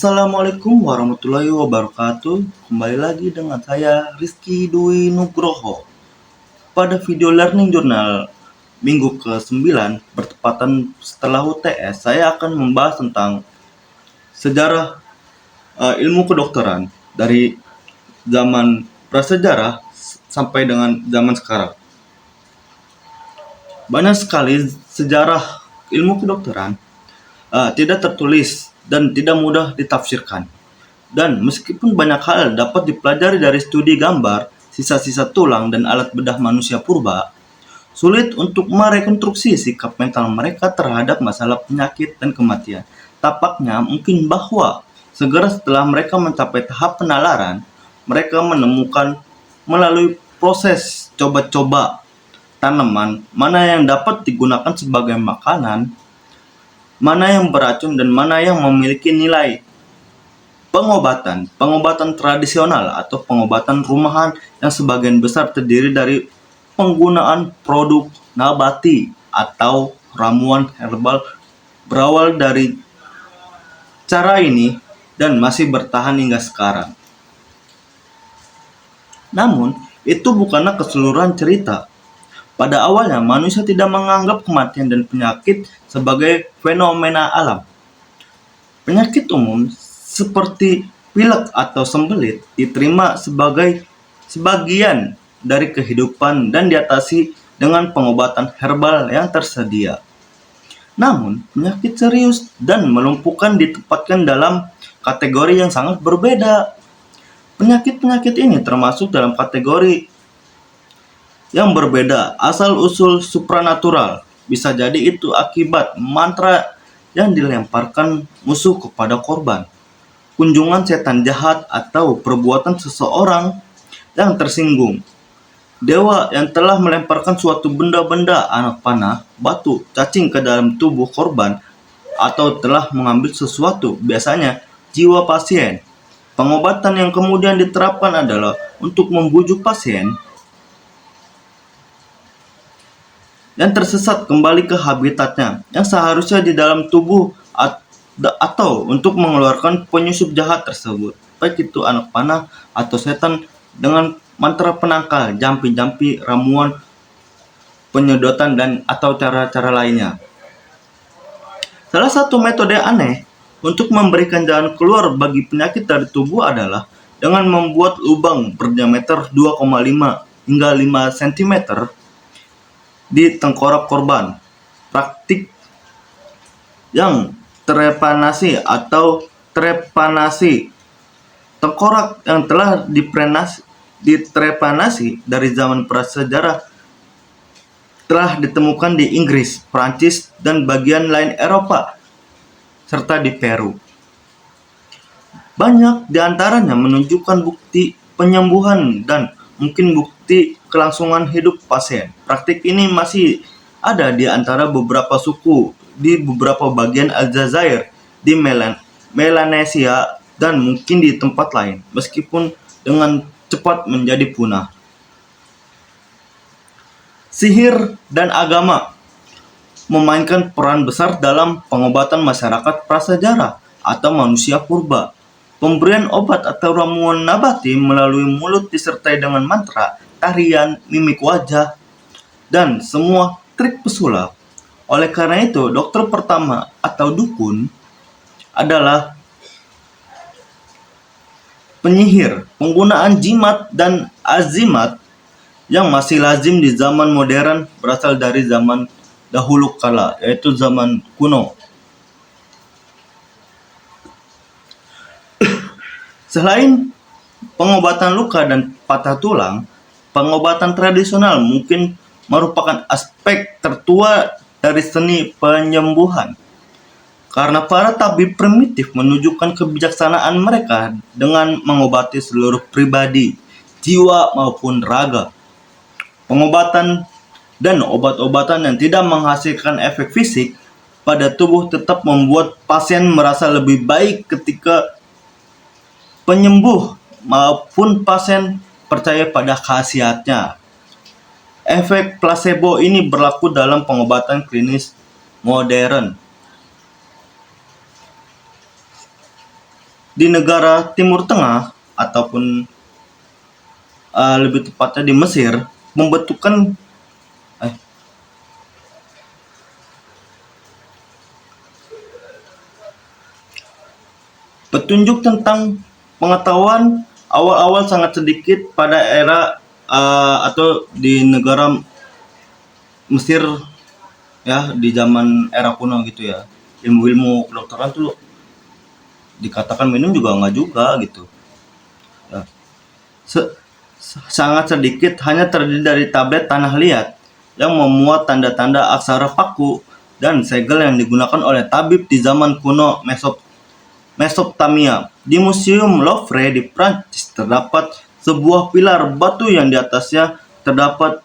Assalamualaikum warahmatullahi wabarakatuh. Kembali lagi dengan saya Rizky Dwi Nugroho. Pada video Learning Journal minggu ke-9 bertepatan setelah UTS, saya akan membahas tentang sejarah ilmu kedokteran dari zaman prasejarah sampai dengan zaman sekarang. Banyak sekali sejarah ilmu kedokteran tidak tertulis dan tidak mudah ditafsirkan. Dan meskipun banyak hal dapat dipelajari dari studi gambar, sisa-sisa tulang, dan alat bedah manusia purba, sulit untuk merekonstruksi sikap mental mereka terhadap masalah penyakit dan kematian. Tampaknya mungkin bahwa segera setelah mereka mencapai tahap penalaran, mereka menemukan melalui proses coba-coba tanaman mana yang dapat digunakan sebagai makanan, mana yang beracun, dan mana yang memiliki nilai pengobatan tradisional atau pengobatan rumahan yang sebagian besar terdiri dari penggunaan produk nabati atau ramuan herbal berawal dari cara ini dan masih bertahan hingga sekarang. Namun, itu bukanlah keseluruhan cerita. Pada awalnya, manusia tidak menganggap kematian dan penyakit sebagai fenomena alam. Penyakit umum seperti pilek atau sembelit diterima sebagai sebagian dari kehidupan dan diatasi dengan pengobatan herbal yang tersedia. Namun, penyakit serius dan melumpuhkan ditempatkan dalam kategori yang sangat berbeda. Penyakit-penyakit ini termasuk dalam kategori yang berbeda asal-usul supranatural. Bisa jadi itu akibat mantra yang dilemparkan musuh kepada korban, kunjungan setan jahat, atau perbuatan seseorang yang tersinggung. Dewa yang telah melemparkan suatu benda-benda anak panah, batu, cacing ke dalam tubuh korban, atau telah mengambil sesuatu, biasanya jiwa pasien. Pengobatan yang kemudian diterapkan adalah untuk membujuk pasien yang tersesat kembali ke habitatnya yang seharusnya di dalam tubuh atau untuk mengeluarkan penyusup jahat tersebut, baik itu anak panah atau setan, dengan mantra penangkal, jampi-jampi, ramuan, penyedotan, dan atau cara-cara lainnya. Salah satu metode aneh untuk memberikan jalan keluar bagi penyakit dari tubuh adalah dengan membuat lubang berdiameter 2,5 hingga 5 cm di tengkorak korban. Praktik yang trepanasi atau trepanasi, tengkorak yang telah ditrepanasi dari zaman prasejarah, telah ditemukan di Inggris, Prancis, dan bagian lain Eropa, serta di Peru. Banyak di antaranya menunjukkan bukti penyembuhan dan mungkin bukti kelangsungan hidup pasien. Praktik ini masih ada di antara beberapa suku di beberapa bagian Aljazair, di Melanesia, dan mungkin di tempat lain, meskipun dengan cepat menjadi punah. Sihir dan agama memainkan peran besar dalam pengobatan masyarakat prasejarah atau manusia purba. Pemberian obat atau ramuan nabati melalui mulut disertai dengan mantra, tarian, mimik wajah, dan semua trik pesulap. Oleh karena itu, dokter pertama atau dukun adalah penyihir. Penggunaan jimat dan azimat yang masih lazim di zaman modern berasal dari zaman dahulu kala, yaitu zaman kuno. Selain pengobatan luka dan patah tulang, pengobatan tradisional mungkin merupakan aspek tertua dari seni penyembuhan. Karena para tabib primitif menunjukkan kebijaksanaan mereka dengan mengobati seluruh pribadi, jiwa maupun raga. Pengobatan dan obat-obatan yang tidak menghasilkan efek fisik pada tubuh tetap membuat pasien merasa lebih baik ketika penyembuh maupun pasien percaya pada khasiatnya. Efek placebo ini berlaku dalam pengobatan klinis modern. di negara Timur Tengah ataupun lebih tepatnya di Mesir membentukkan petunjuk tentang pengetahuan awal-awal sangat sedikit pada era atau di negara Mesir ya, di zaman era kuno gitu ya. Ilmu-ilmu kedokteran tuh dikatakan minum juga enggak juga gitu ya. Sangat sedikit, hanya terdiri dari tablet tanah liat yang memuat tanda-tanda aksara paku dan segel yang digunakan oleh tabib di zaman kuno Mesopotamia. Di Museum Louvre di Prancis terdapat sebuah pilar batu yang di atasnya terdapat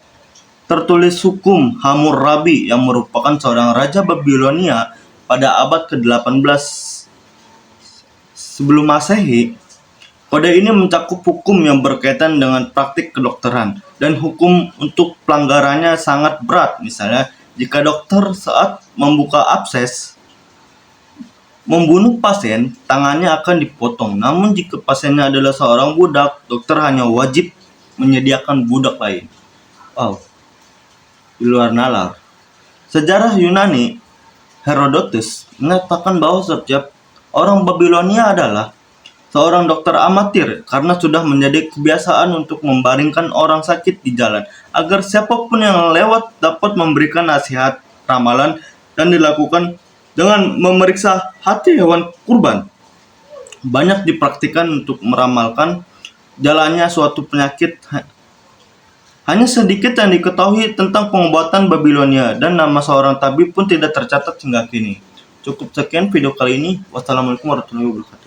tertulis hukum Hammurabi yang merupakan seorang raja Babilonia pada abad ke-18 sebelum Masehi. Kode ini mencakup hukum yang berkaitan dengan praktik kedokteran, dan hukum untuk pelanggarannya sangat berat. Misalnya, jika dokter saat membuka abses membunuh pasien, tangannya akan dipotong. Namun jika pasiennya adalah seorang budak, dokter hanya wajib menyediakan budak lain. Wow, di luar nalar. Sejarah Yunani, Herodotus mengatakan bahwa setiap orang Babilonia adalah seorang dokter amatir karena sudah menjadi kebiasaan untuk membaringkan orang sakit di jalan agar siapapun yang lewat dapat memberikan nasihat, ramalan, dan dilakukan dengan memeriksa hati hewan kurban. Banyak dipraktikkan untuk meramalkan jalannya suatu penyakit. Hanya sedikit yang diketahui tentang pengobatan Babilonia, dan nama seorang tabib pun tidak tercatat hingga kini. Cukup sekian video kali ini. Wassalamualaikum warahmatullahi wabarakatuh.